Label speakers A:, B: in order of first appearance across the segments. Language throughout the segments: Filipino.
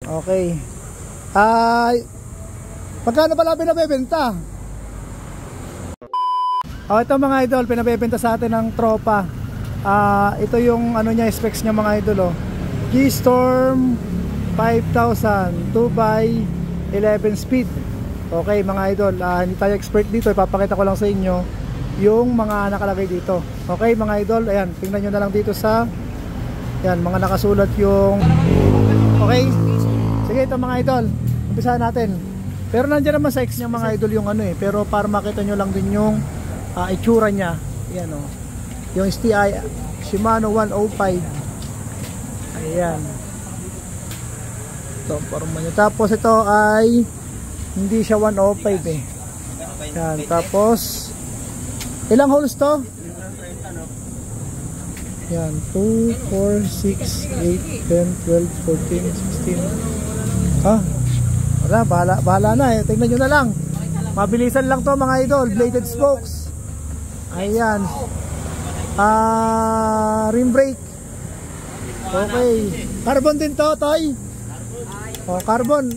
A: Okay. Ay, magkano pala pinabebenta? Ito mga idol, pinabebenta sa atin ng tropa. Ito yung ano niya, specs niya mga idol. Keystorm 5000 2x11 speed. Okay mga idol, hindi tayo expert dito, ipapakita ko lang sa inyo yung mga nakalagay dito. Okay mga idol, ayan, tingnan nyo na lang dito sa yan, mga nakasulat yung okay. Sige, ito mga idol, umpisahan natin. Pero nandiyan naman sa X niya mga idol yung ano pero para makita nyo lang din yung itsura niya. Yan yung STI Shimano 105. Ayan. Ito, forma niya. Tapos ito ay hindi siya 105 Yan, tapos ilang holes to? Yan, 2, 4, 6, 8, 10, 12, 14, 16. Wala, bahala na tingnan nyo na lang. Mabilisan lang to mga idol. Bladed spokes. Ayan. Rim brake. Okay. Carbon din to, Toy. Carbon.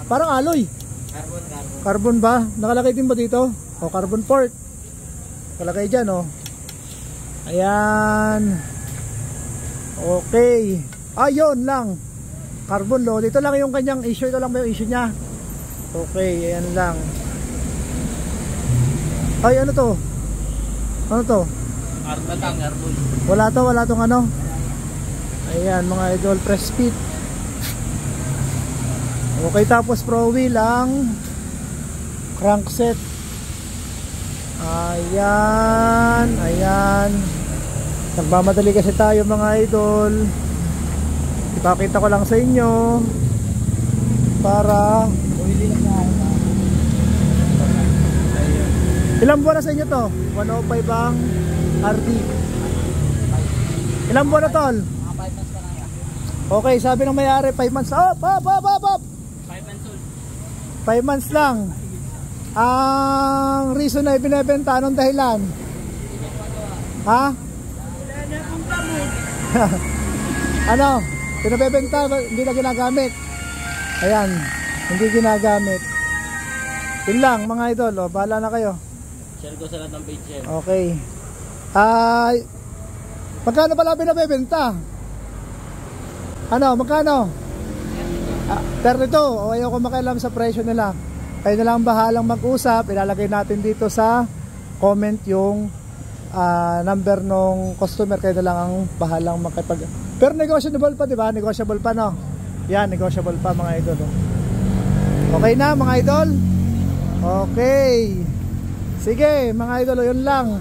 A: Parang alloy. Carbon ba? Nakalagay din ba dito? Carbon port. Nakalagay dyan, Ayan. Okay. Ayun lang. Carbon load. Ito lang yung kanyang issue. Ito lang ba yung issue niya? Okay, ayan lang. Ay, ano to? Ano to? Carbon. Wala tong ano. Ayan mga idol, press fit. Okay, tapos pro wheel ang crankset. Ayan. Nagmamadali kasi tayo mga idol. Ipakita ko lang sa inyo para ilang buwan na sa inyo to? 105 ang RD. Ilang buwan na tol? 5 months pa lang yan. Okay, sabi ng may-ari 5 months. 5 months old. 5 months lang. Ang reason na ibinebenta, anong dahilan? Ha? Ano? Pinabebenta, hindi na ginagamit. Ayan, hindi ginagamit. Yun lang mga idol, bahala na kayo.
B: Share ko sa lahat ng page yan.
A: Okay. Magkano pala pinabebenta? Ano, magkano? 32. Ayaw ko makialam sa presyo nila. Kayo na lang bahalang mag-usap. Ilalagay natin dito sa comment yung number ng customer. Kayo na lang ang bahalang makipag... Pero negotiable pa, diba? Negotiable pa, no? Yan, negotiable pa mga idol. Okay na mga idol? Okay. Sige mga idol, yun lang.